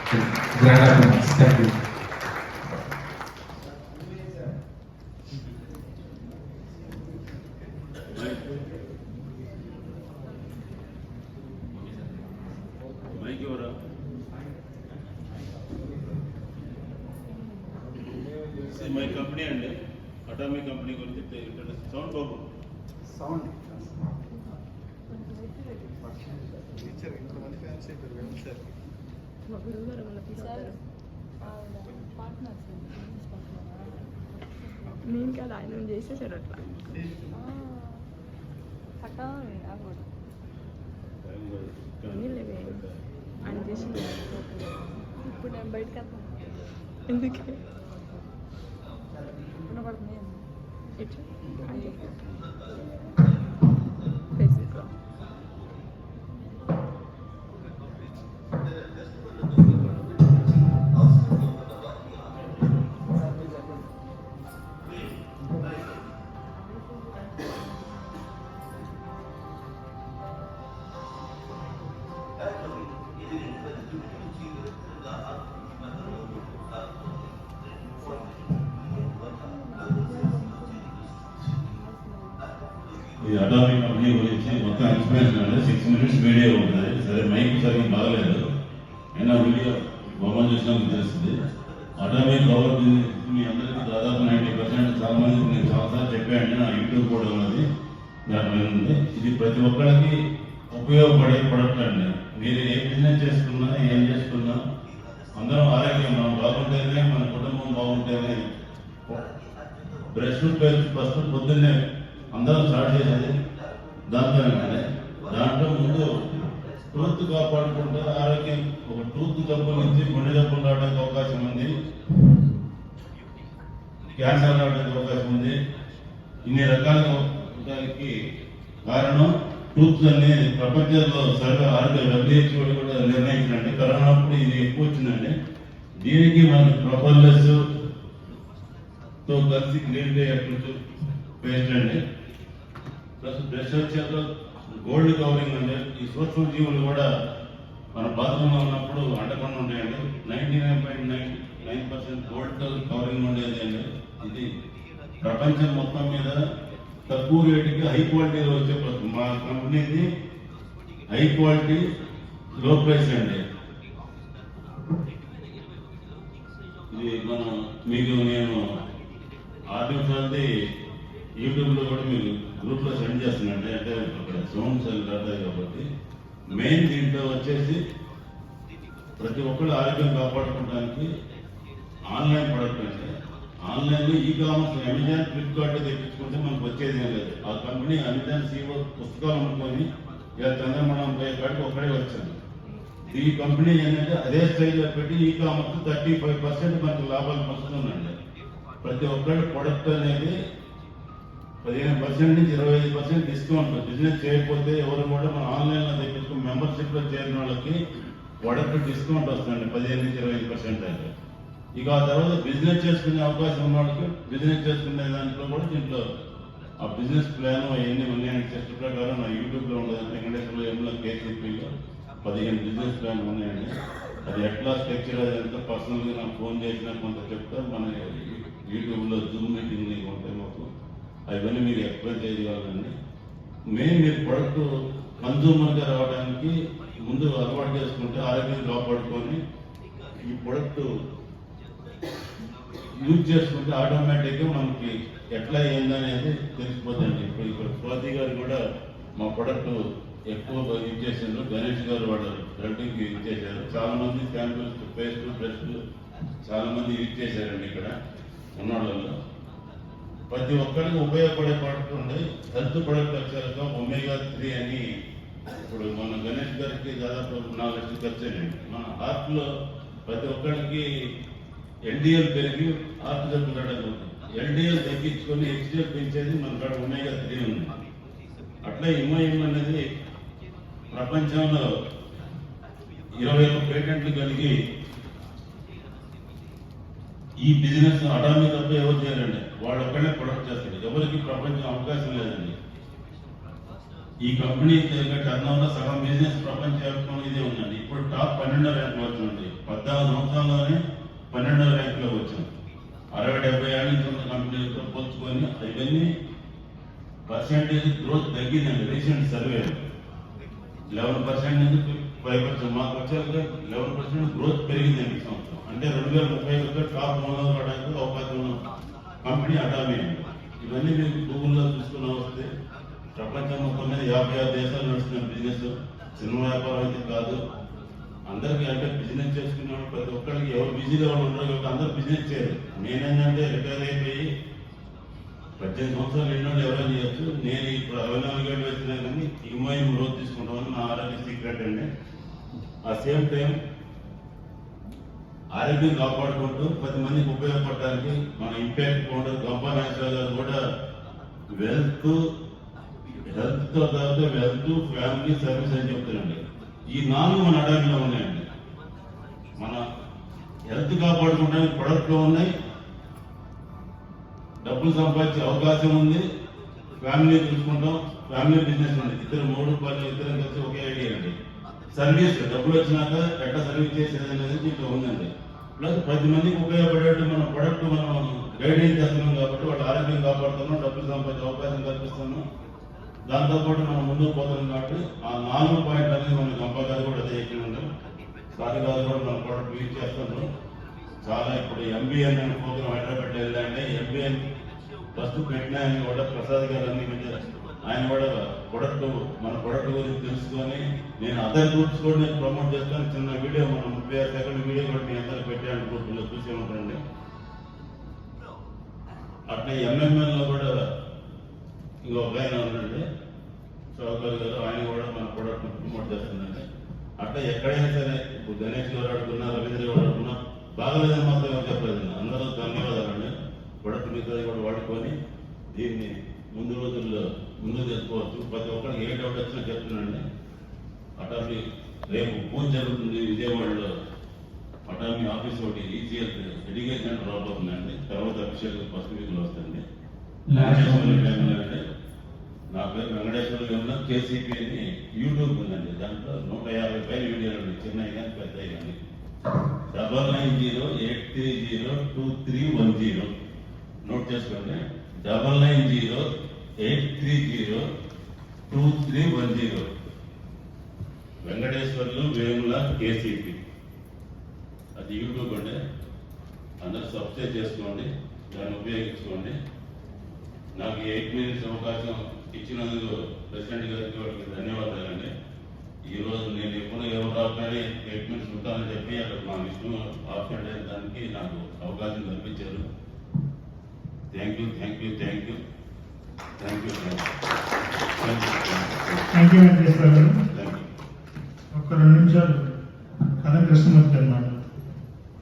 Thank you. My company అండి, atomic company గురించి sound బాబు sound ఇంతమంది ఫ్యాన్స్ అయిపోయారు సార్. నేను కాదు, ఆయన చేసేసాడు అట్లా. ఆయన చేసి ఇప్పుడు నేను బయటకు వెళ్తాను. ఎందుకే ఎట్లా బేసిక్గా ఈ అటామిక్ కంపెనీ గురించి మొత్తం ఎక్స్ప్లెనేషన్ అంటే 6 minutes వీడియో ఉంటుంది. సరే మైక్ సరిగ్గా బాగలేదు, అయినా వీడియో బొమ్మ చూసినప్పుడు తెలుస్తుంది. అటామిక్ పవర్ బిజినెస్ మీ అందరికీ దాదాపు 90% చాలా మంది నేను చాలాసార్లు చెప్పాను. నా యూట్యూబ్ కూడా ఉన్నది, దాంట్లో ఉంది. ఇది ప్రతి ఒక్కరికి ఉపయోగపడే ప్రొడక్ట్ అండి. మీరు ఏ బిజినెస్ చేసుకున్నా ఏం చేసుకున్నా అందరం ఆరోగ్యం మనం బాగుంటేనే మన కుటుంబం బాగుంటేనే. బ్రష్ పేస్ట్ ఫస్ట్ పొద్దున్నే అందరం స్టార్ట్ చేసేది దాంతోనే. దాంట్లో ముందు టూత్ కాపాడుకుంటే ఆరోగ్యం. ఒక టూత్ జబ్బు నుంచి గుండె జబ్బులు రావడానికి అవకాశం ఉంది, క్యాన్సర్ రావడానికి అవకాశం ఉంది. ఇన్ని రకాలుగా ఉండడానికి కారణం టూత్ అన్ని ప్రపంచంలో సర్వే ఆరోగ్య WHO కూడా నిర్ణయించినండి. కరోనా అప్పుడు ఇది ఎక్కువ వచ్చిందండి. దీనికి మన ప్రొపల్లెస్ తో కలిసి క్లీన్ చేయట్టు పేస్ట్ అండి. ప్లస్ బ్రష్ వచ్చేతో గోల్డ్ కవరింగ్ అండి. ఈ సూక్ష్మ జీవులు కూడా మన బాత్రూంలో ఉన్నప్పుడు అంటకుండా ఉంటాయండి. 99.99% గోల్డ్ కవరింగ్ ఉండేది అండి. ఇది ప్రపంచం మొత్తం మీద తక్కువ రేటుకి హై క్వాలిటీలో వచ్చే మా కంపెనీది హై క్వాలిటీ లో ప్రైస్ అండి. ఇది మనం మీకు నేను ఆర్టిఫిషియల్ది యూట్యూబ్లో కూడా మీకు గ్రూప్లో సెండ్ చేస్తున్నాండి. అంటే అక్కడ సౌండ్స్ రాతాయి కాబట్టి మెయిన్ దీంట్లో వచ్చేసి ప్రతి ఒక్కరు ఆరోగ్యం కాపాడుకోవడానికి ఆన్లైన్ ప్రొడక్ట్ అండి. ఆన్లైన్లో ఈ కామర్స్ అమెజాన్, ఫ్లిప్కార్ట్ తెప్పించుకుంటే మనకు వచ్చేది ఏం లేదు. ఆ కంపెనీ అమెజాన్ CEO పుస్తకాలు అమ్ముకొని ఇలా చంద్రమణం పోయే కాడికి ఒక్కడే వచ్చాను. ఈ కంపెనీ ఏంటంటే అదే స్టైల్లో పెట్టి ఈ కామర్స్ 35% మనకు లాభాలు పొందుతుందండి. ప్రతి ఒక్కరి ప్రొడక్ట్ అనేది 15% నుంచి 25% డిస్కౌంట్. బిజినెస్ చేయకపోతే ఎవరు కూడా మనం ఆన్లైన్లో తెప్పించుకుని మెంబర్షిప్లో చేరిన వాళ్ళకి ప్రొడక్ట్ డిస్కౌంట్ వస్తుందండి 15 నుంచి 20% అయితే. ఇక ఆ తర్వాత బిజినెస్ చేసుకునే అవకాశం ఉన్న వాళ్ళకి బిజినెస్ చేసుకునే దాంట్లో కూడా దీంట్లో ఆ బిజినెస్ ప్లాన్ అవన్నీ ఉన్నాయని చెట్టు ప్రకారం నా యూట్యూబ్లో ఉండదు. వెంకటేశ్వర్లో ఎంలో KCPలో 15 బిజినెస్ ప్లాన్ ఉన్నాయండి. అది ఎట్లా స్ట్రక్చర్ అదంతా పర్సనల్గా నాకు ఫోన్ చేసినా కొంత చెప్తారు. మన యూట్యూబ్లో జూమ్ మీటింగ్ ఉంటాయి మాకు, అవన్నీ మీరు ఎక్స్ప్లెయిన్ చేయగలరండి. మెయిన్ మీరు ప్రొడక్ట్ కన్జ్యూమర్గా రావడానికి ముందు అలవాటు చేసుకుంటే ఆరోగ్యం కాపాడుకొని ఈ ప్రొడక్ట్ యూజ్ చేసుకుంటే ఆటోమేటిక్గా మనకి ఎట్లా ఏందనేది తెలిసిపోతుంది. ఇప్పుడు ఇక్కడ స్వాతి గారు కూడా మా ప్రొడక్ట్ ఎక్కువ యూజ్ చేశారు. గణేష్ గారు వాళ్ళ బ్లడ్కి యూజ్ చేశారు. చాలా మంది శాంపిల్స్, పేస్ట్, బ్రష్ చాలా మంది యూజ్ చేశారండి ఇక్కడ ఉన్న వాళ్ళలో. ప్రతి ఒక్కరికి ఉపయోగపడే ప్రొడక్ట్ ఉంది. హెల్త్ ప్రొడక్ట్ వచ్చాక omega-3 అని ఇప్పుడు మన గణేష్ గారికి దాదాపు 4 లక్షలు ఖర్చు అయ్యండి. మన హార్ట్లో ప్రతి ఒక్కరికి LDL పెరిగి హార్ట్ జబ్బు రావడం. LDL తగ్గించుకొని HDL పెంచేది మన కాడ omega-3 ఉంది. అట్లా ఇమ్యూన్ అనేది ప్రపంచంలో 21 పేటెంట్లు కలిగి ఈ బిజినెస్ అటామిక్ తప్ప ఎవరు చేయాలండి. వాళ్ళు ఒక్కడే ప్రొడక్ట్ చేస్తారు. ఎవరికి ప్రపంచం అవకాశం లేదండి. ఈ కంపెనీ టర్న్ ఓవర్ సగం బిజినెస్ ప్రపంచ వ్యాప్తంగా ఇదే ఉందండి. ఇప్పుడు టాప్ 12 ర్యాంక్ అవుతుంది. 14 సంవత్సరాల్లోనే 12వ ర్యాంకులో వచ్చాం. 60-70 ఏళ్ళ నుంచి ఉన్న కంపెనీలతో పోల్చుకొని ఇవన్నీ పర్సెంటేజ్ గ్రోత్ తగ్గిందండి. రీసెంట్ సర్వే 11% నుంచి 5%, మాకు వచ్చాక 11% గ్రోత్ పెరిగిందండి ఈ సంవత్సరం. అంటే 2030 టాప్ 100 రావడానికి అవకాశం ఉన్న కంపెనీ అటామీ అండి. ఇవన్నీ మీరు గూగుల్లో చూసుకున్నా వస్తే ప్రపంచం మొత్తం మీద 56 దేశాలు నడుస్తున్న బిజినెస్. చిన్న వ్యాపారం అయితే కాదు, అందరికీ అంటే బిజినెస్ చేసుకున్న ప్రతి ఒక్కరికి ఎవరు బిజీగా వాళ్ళు ఉండరు కాబట్టి అందరూ బిజినెస్ చేయరు. నేనేంటంటే రిటైర్ అయిపోయి 18 సంవత్సరాలు ఎన్నో ఎవరైనా చేయొచ్చు. నేను ఇప్పుడు 64 ఏళ్ళు వచ్చినా కానీ ఇమ్మాయి గ్రోత్ తీసుకుంటామని నా ఆరోగ్య సీక్రెట్ అండి. ఆ సేమ్ టైం ఆరోగ్యం కాపాడుకుంటూ 10 మందికి ఉపయోగపడడానికి మన ఇంపాక్ట్ ఫౌండర్ గంపా నాగేశ్వర గారు కూడా హెల్త్ తో తర్వాత వెల్త్, ఫ్యామిలీ, సర్వీస్ అని చెప్తారండి. ఈ 4 మన అడారిలో ఉన్నాయండి. మన హెల్త్ కాపాడుకోవడానికి ప్రొడక్ట్లో ఉన్నాయి, డబ్బులు సంపాదించే అవకాశం ఉంది, ఫ్యామిలీ చూసుకుంటాం, ఫ్యామిలీ బిజినెస్ ఉంది. ఇద్దరం కలిసి ఒకే ఐడియా అండి. సర్వీస్ డబ్బులు వచ్చినాక ఎట్లా సర్వీస్ చేసేది అనేది దీంట్లో ఉందండి. ప్లస్ 10 మందికి ఉపయోగపడేట్టు మన ప్రొడక్ట్ మనం గైడెన్స్ చేస్తున్నాం కాబట్టి వాళ్ళ ఆరోగ్యం కాపాడుతున్నాం, డబ్బులు సంపాదించే అవకాశం కల్పిస్తున్నాం. దాంతోపాటు మనం ముందుకు పోతున్నాం కాబట్టి ఆ 4 పాయింట్లు అనేది మన గంప గారు కూడా అదే ఎక్కినాం. సారి గారు కూడా మన ప్రొడక్ట్ యూజ్ చేస్తున్నాం. చాలా ఇప్పుడు ఎంబీఎన్ అనే ప్రోగ్రామ్ హైదరాబాద్ వెళ్ళాలంటే ఎంబీఎన్ ఫస్ట్ పెట్టిన ఆయన కూడా ప్రసాద్ గారు అన్ని ఆయన కూడా ప్రొడక్ట్ మన ప్రొడక్ట్ గురించి తెలుసుకొని నేను అదర్ గ్రూప్స్ కూడా నేను ప్రమోట్ చేస్తాను. చిన్న వీడియో మనం 36 సెకండ్ వీడియో కూడా నేను అందరూ పెట్టాను, గ్రూప్లో చూసే ఉంటారండి. అట్లా ఎంఎంఎల్లో కూడా ఇంకొక ఆయన ఉందండి చౌకర్ గారు, ఆయన కూడా మన ప్రొడక్ట్ ప్రమోట్ చేస్తుందండి. అట్లా ఎక్కడైనా సరే ఇప్పుడు గణేష్ గారు అడుగున్నా, రవీంద్ర గారు అడుగున్నా బాగలేదని మాత్రం ఎవరు చెప్పలేదండి. అందరూ ధన్యవాదాలండి. ప్రొడక్ట్ మీద కూడా వాడుకొని దీన్ని ముందు రోజుల్లో ముందు తెచ్చుకోవచ్చు. ప్రతి ఒక్కరికి ఏ డౌట్ వచ్చినా చెప్తున్నాండి. అటామీ రేపు పూజ జరుగుతుంది విజయవాడలో. అటామీ ఆఫీస్ ఒకటి ఈసీఎల్ ఎడ్యుకేషన్ రాబోతుందండి. తర్వాత అఫీషియల్ ఫస్ట్ వీక్లో వస్తుంది. నా పేరు వెంకటేశ్వర గమన కేసీపీ అని యూట్యూబ్ ఉందండి. దాంట్లో 150 పైన వీడియోలు ఉన్నాయి, చిన్నవి కానీ పెద్దవి కానీ. 9908302310 నోట్ చేసుకోండి. 9908302310 వెంకటేశ్వర్లు వేముల కేసీపీ. అది యూట్యూబ్ అండి. అందరూ సబ్స్క్రైబ్ చేసుకోండి, దాన్ని ఉపయోగించుకోండి. నాకు 8 మినిట్స్ అవకాశం ఇచ్చినందుకు ప్రెసిడెంట్ గారికి వారికి ధన్యవాదాలండి. ఈరోజు నేను ఎప్పుడు ఎవరు రావాలి 8 మినిట్స్ ఉంటానని చెప్పి అక్కడ మా విష్ణు ఆప్షన్ అయిన దానికి నాకు అవకాశం కల్పించారు. థ్యాంక్ యూ వెంకటేశ్వర గారు. ఒక్క 2 నిమిషాలు కథ కృష్ణమూర్తి గారు.